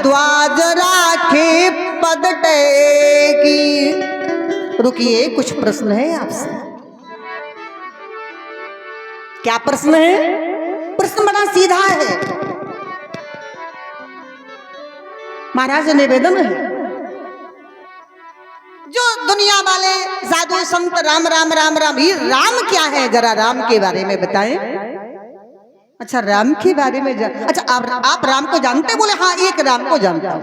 भारद्वाज राखे पद टेकी। रुकिए, कुछ प्रश्न है आपसे। क्या प्रश्न है? प्रश्न बड़ा सीधा है। महाराज निवेदन है, जो दुनिया वाले साधु संत राम राम राम राम, ये राम क्या है, जरा राम के बारे में बताएं। अच्छा, राम के बारे में अच्छा, आप राम को जानते? बोले हाँ, एक राम को जानता हूं।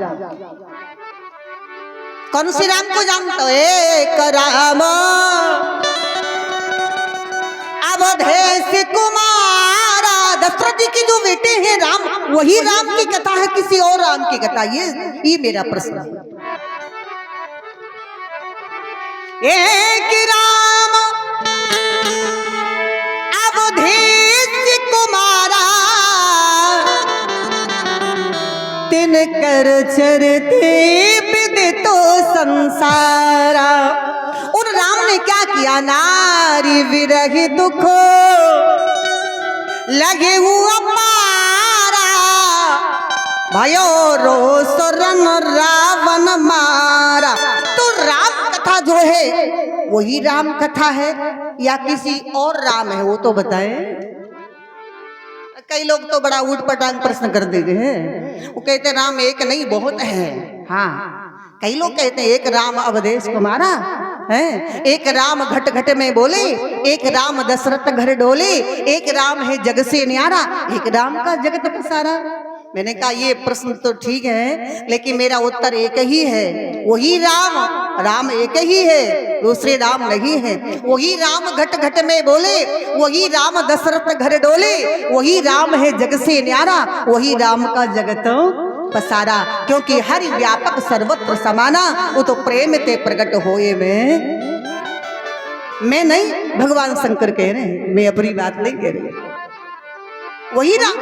कौन सी राम को जानते हो? एक राम अवधेश कुमारा, दशरथ जी की जो बेटे हैं राम, वही राम की कथा है, किसी और राम की कथा? ये मेरा प्रश्न है। एक राम अवधेश कुमारा, तिनकर चरते विदितो संसारा। उन राम ने क्या किया? नारी विरह दुख लगे हुआ मारा, भयो रोष रन रावण मारा। तो राम कथा जो है वही राम कथा है या किसी और राम है, वो तो बताएं। कई लोग तो बड़ा ऊट पटांग प्रश्न कर देते हैं। वो कहते राम एक नहीं बहुत है। हाँ, कई लोग कहते हैं एक राम अवधेश कुमारा है, एक राम घट घट में बोले, एक राम दशरथ घर डोले, एक राम है जग से न्यारा, एक राम का जगत पसारा। मैंने कहा ये प्रश्न तो ठीक है, लेकिन मेरा उत्तर एक ही है, वही राम, राम एक ही है, दूसरे राम नहीं है। वही राम घट घट में बोले, वही राम दशरथ घर डोले, वही राम है जग से न्यारा, वही राम का जगत पसारा। क्योंकि हरि व्यापक सर्वत्र समाना, वो तो प्रेम ते प्रकट होए में। मैं नहीं, भगवान शंकर कह रहे हैं, मैं अपनी बात नहीं कह रही। वही राम।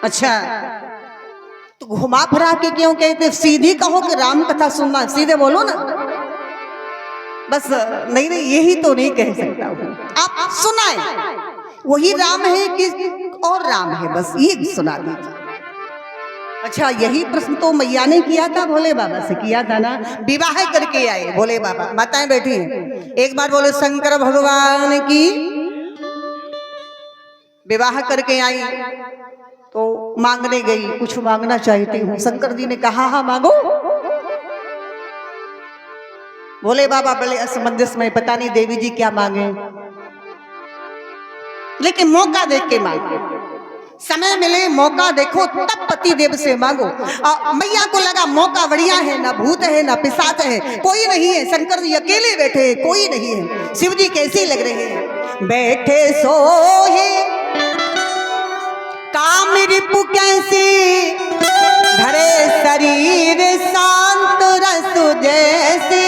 अच्छा, तो घुमा फिरा के क्यों कहते? सीधी कहो कि राम कथा सुनना, सीधे बोलो ना। बस नहीं, यही तो नहीं कह सकता हूँ। आप सुनाए वही राम है कि और राम है, बस ये सुना दीजिए। अच्छा, यही प्रश्न तो मैया ने किया था, भोले बाबा से किया था ना। विवाह करके आए भोले बाबा, माताएं बैठी हैं। एक बार बोले शंकर भगवान की विवाह करके आई, तो मांगने गई, कुछ मांगना चाहती हूँ। शंकर जी ने कहा हाँ मांगो। भोले बाबा बड़े असमंजस में, पता नहीं देवी जी क्या मांगे, लेकिन मौका देख के मांगो। समय मिले मौका देखो, तब पति देव से मांगो। मैया को लगा मौका बढ़िया है, ना भूत है ना पिशाच है, कोई नहीं है। शंकर जी अकेले बैठे, कोई नहीं है। शिव जी कैसे लग रहे हैं? बैठे सोहे काम रिपु कैसी, धरे शरीर शांत रस जैसे।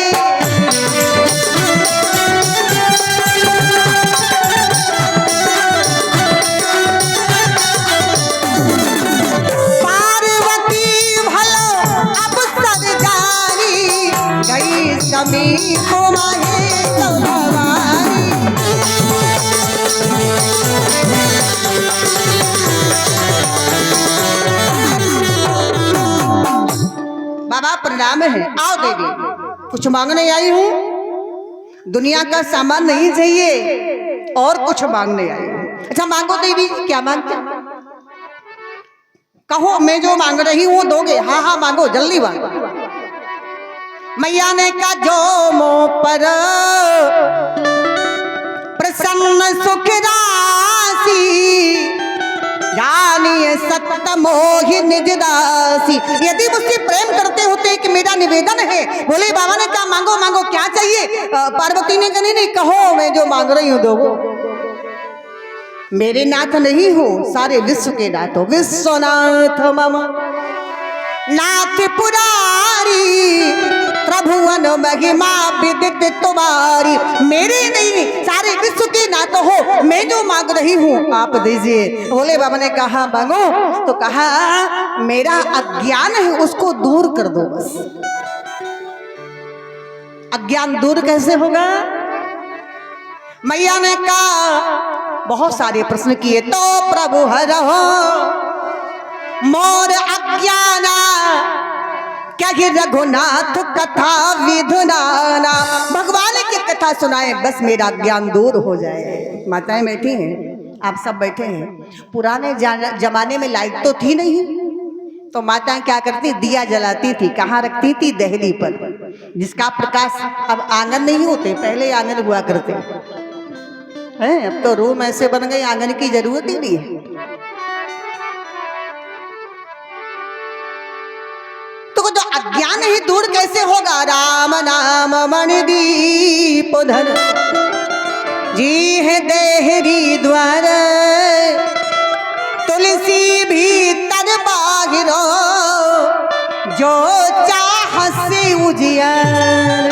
पार्वती भलो अब सर जारी, गई समीप महेश भवानी। बाबा प्रणाम है, आओ देवी, कुछ मांगने आई हूँ। दुनिया का सामान नहीं चाहिए, और कुछ मांगने आई हूँ। अच्छा मांगो देवी, क्या मांगते? कहो, मैं जो मांग रही हूँ दोगे? हाँ हाँ मांगो, जल्दी मांगो। मैया ने कहा जो मोह पर प्रसन्न सुख राशि, जानिए सत्य मोहि निज दासी। यदि मुझसे प्रेम करते होते कि मेरा निवेदन है। भोले बाबा ने कहा मांगो मांगो, क्या चाहिए? पार्वती ने कहा नहीं कहो, मैं जो मांग रही हूँ दोगो। मेरे नाथ नहीं हो, सारे विश्व के नाथ हो। विश्वनाथ मम नाथ पुरारी, प्रभुवन महिमा विदित तुम्हारी। मेरे नहीं, सारे विश्व के नाथ हो, मैं जो मांग रही हूँ आप दीजिए। भोले बाबा ने कहा मांगो, तो कहा मेरा अज्ञान है उसको दूर कर दो बस। अज्ञान दूर कैसे होगा? मैया ने कहा बहुत सारे प्रश्न किए, तो प्रभु हरहो मोर अज्ञाना क्या रघुनाथ कथा विधुनाना। भगवान की कथा सुनाए बस मेरा ज्ञान दूर हो जाए। माताएं बैठी हैं, आप सब बैठे हैं। पुराने जमाने में लाइट तो थी नहीं, तो माताएं क्या करती, दिया जलाती थी। कहाँ रखती थी? दहली पर, जिसका प्रकाश, अब आंगन नहीं होते, पहले आंगन हुआ करते हैं। अब तो रूम ऐसे बन गए, आंगन की जरूरत ही नहीं है। तो जो अज्ञान ही दूर कैसे होगा? राम नाम मणिदीप धर जी है देहरी द्वार, तुलसी भीतर बाहिरो जो चाह से उजियार।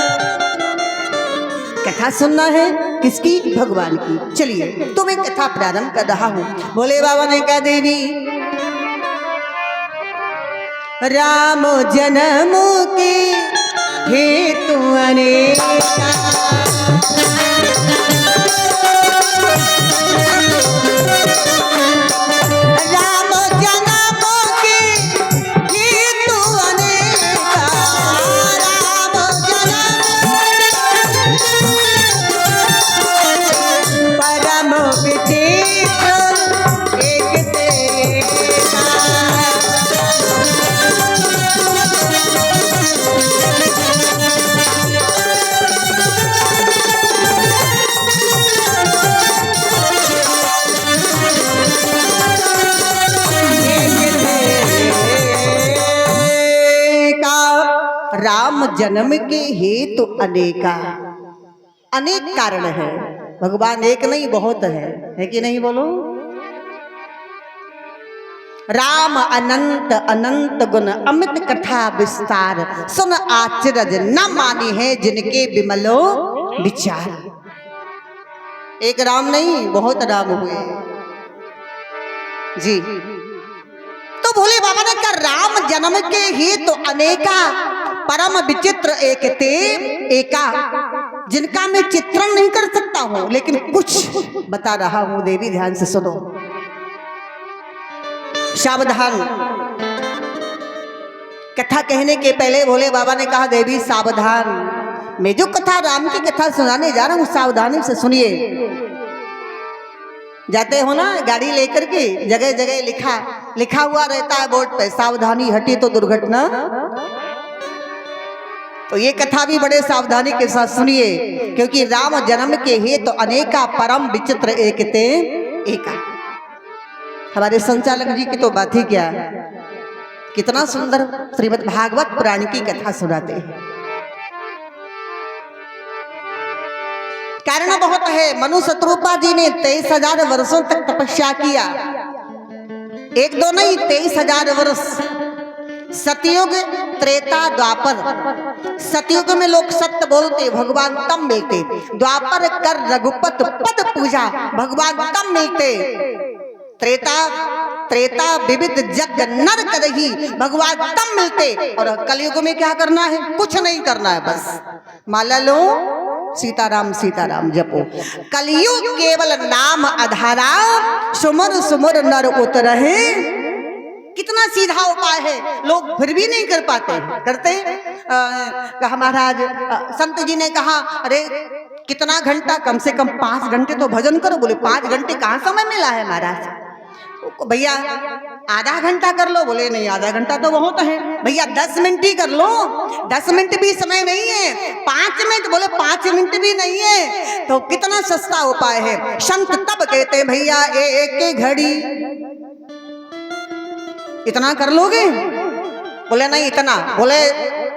कथा सुनना है किसकी? भगवान की। चलिए तो मैं कथा प्रारंभ कर रहा हूँ। भोले बाबा ने कहा, देवी राम जन्म के हेतु अनेका, राम जन्म के हेतु अनेका, राम जन्म परम विचित्र एक तेरा। राम जन्म के हेतु अनेका, अनेक कारण है। भगवान एक नहीं, बहुत है कि नहीं? बोलो। राम अनंत अनंत गुण अमित कथा विस्तार, सुन आचरज न मानी है जिनके विमलो विचार। एक राम नहीं, बहुत राम हुए जी। तो भोले बाबा ने कहा, राम जन्म के ही तो अनेका, परम विचित्र एक ते एका, जिनका मैं चित्रण नहीं कर सकता हूं, लेकिन कुछ बता रहा हूं। देवी ध्यान से सुनो, सावधान। कथा कहने के पहले भोले बाबा ने कहा, देवी सावधान। मैं जो कथा राम की कथा सुनाने जा रहा हूं, सावधानी से सुनिए। जाते हो ना गाड़ी लेकर के, जगह जगह लिखा हुआ रहता है बोर्ड पे, सावधानी हटी तो दुर्घटना। तो ये कथा भी बड़े सावधानी के साथ सुनिए, क्योंकि राम जन्म के हेतु तो अनेका, परम विचित्र एक ते एका। हमारे संचालक जी की तो बात ही क्या, कितना सुंदर श्रीमद् भागवत पुराण की कथा सुनाते हैं। कारण बहुत है। मनु शत्रुपा जी ने 23,000 वर्षों तक तपस्या किया, एक दो नहीं, 23,000 वर्ष। सतयुग, त्रेता, द्वापर। सतयुग में लोग सत्य बोलते, भगवान तब मिलते। द्वापर कर रघुपत पद पूजा, भगवान तब मिलते। त्रेता विविध जग नर करही, भगवान तब मिलते। और कलयुग में क्या करना है? कुछ नहीं करना है, बस माला लो, सीताराम सीताराम जपो। कलयुग केवल नाम आधारा, सुमर सुमर नर उतरहे। कितना सीधा उपाय है, लोग फिर भी नहीं कर पाते। करते कहा महाराज, संत जी ने कहा, अरे कितना घंटा? कम से कम 5 घंटे तो भजन करो। बोले 5 घंटे कहाँ समय मिला है महाराज? भैया आधा घंटा कर लो। बोले नहीं, आधा घंटा तो बहुत है। भैया 10 मिनट ही कर लो। 10 मिनट भी समय नहीं है। 5 मिनट? बोले 5 मिनट भी नहीं है। तो कितना सस्ता उपाय है। संत तब कहते हैं, भैया एक घड़ी इतना कर लोगे? बोले नहीं इतना। बोले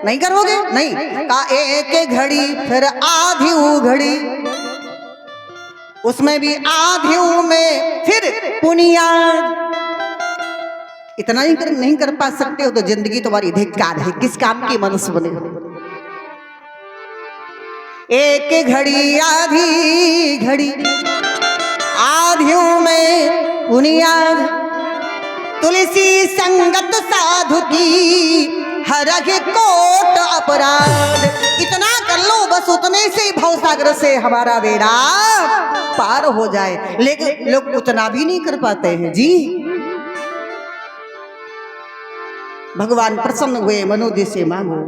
नहीं करोगे? नहीं। कहा एक घड़ी, फिर आधी घड़ी, उसमें भी आधी में फिर पुनियाद। इतना ही नहीं कर पा सकते हो तो जिंदगी तुम्हारी धिक्कार है। किस काम की मनुष्य बने हो? एक घड़ी आधी घड़ी, आधियों में पुनियाद, तुलसी संगत साधु की हरहि कोट अपराध। इतना कर लो, बस उतने से भवसागर से हमारा बेड़ा पार हो जाए। लेकिन लोग उतना भी नहीं कर पाते हैं जी। भगवान प्रसन्न हुए, मनु जी से मांगो।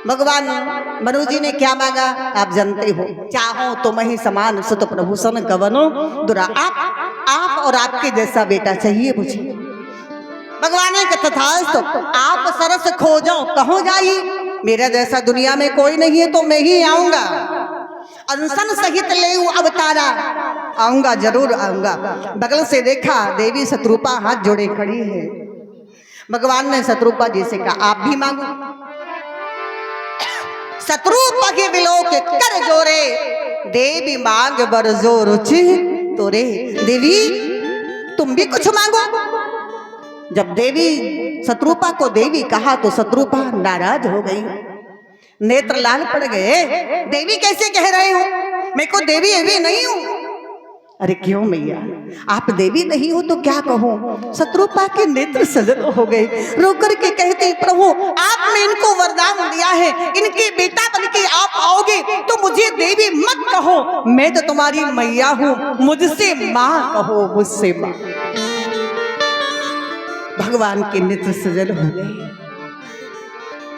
भगवान मनु जी ने क्या मांगा आप जानते हो, चाहो तो मैं ही समान सुत प्रभूषण कवनो दुरा। आप और आपके जैसा बेटा चाहिए मुझे। भगवान ने कहा तो आप सरस खोजो कहो जाई, मेरा जैसा दुनिया में कोई नहीं है तो मैं ही आऊंगा। अनशन सहित ले अवतारा, आऊंगा जरूर आऊंगा। बगल से देखा देवी शत्रुपा हाथ जोड़े खड़ी है। भगवान ने शत्रुपा जी से कहा आप भी मांगो। शत्रुपा के बिलो के कर जोरे, देवी मांग बर जोर तोरे। देवी तुम भी कुछ मांगो। जब देवी शत्रुपा को देवी कहा तो शत्रुपा नाराज हो गई, नेत्र लाल पड़ गए। देवी कैसे कह रहे हो, मैं को देवी अभी नहीं हूं। अरे क्यों मैया, आप देवी नहीं हो तो क्या कहूं। शत्रुपा के नेत्र सजल हो गए, रोकर के कहते प्रभु आपने इनको वरदान दिया है, इनके बेटा बन के आप आओगे तो मुझे देवी मत कहो, मैं तो तुम्हारी मैया हूं, मुझसे माँ कहो, मुझसे माँ। भगवान के नेत्र सजल हो गए।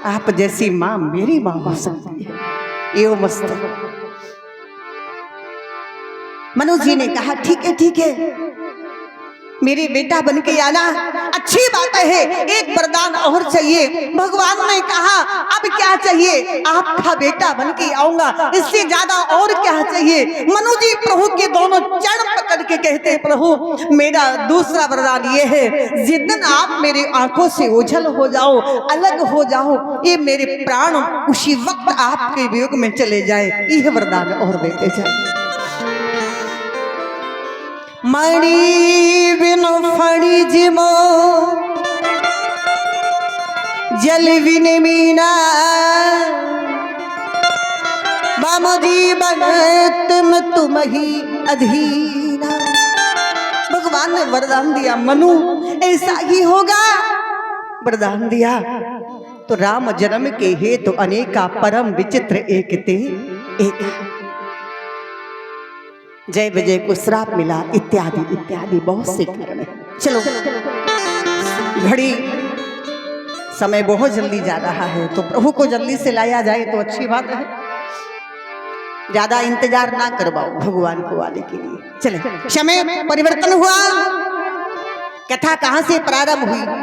आप जैसी मां मेरी मां हो सकती है, ये मस्त। मनु जी ने कहा ठीक है मेरे बेटा बन के आना, अच्छी बात है। एक वरदान और चाहिए। भगवान ने कहा अब क्या चाहिए, आपका बेटा बन के आऊंगा, इससे ज्यादा और क्या चाहिए। मनु जी प्रभु के दोनों चरण पकड़ के कहते हैं प्रभु मेरा दूसरा वरदान ये है, जिस दिन आप मेरी आंखों से ओझल हो जाओ, अलग हो जाओ, ये मेरे प्राण उसी वक्त आपके वियोग में चले जाए, यह वरदान और देते जाए। मणि बिन फणी जिमो जल बिन मीना, मम जीवन तुम ही अधीना। भगवान ने वरदान दिया, मनु ऐसा ही होगा। वरदान दिया तो राम जन्म के हेतु तो अनेका परम विचित्र एक ते एक, जय विजय को श्राप मिला, इत्यादि इत्यादि बहुत से कारण है। चलो घड़ी समय बहुत जल्दी जा रहा है, तो प्रभु को जल्दी से लाया जाए तो अच्छी बात है, ज्यादा इंतजार ना करवाओ भगवान को आने के लिए। चले समय परिवर्तन हुआ, कथा कहां से प्रारंभ हुई।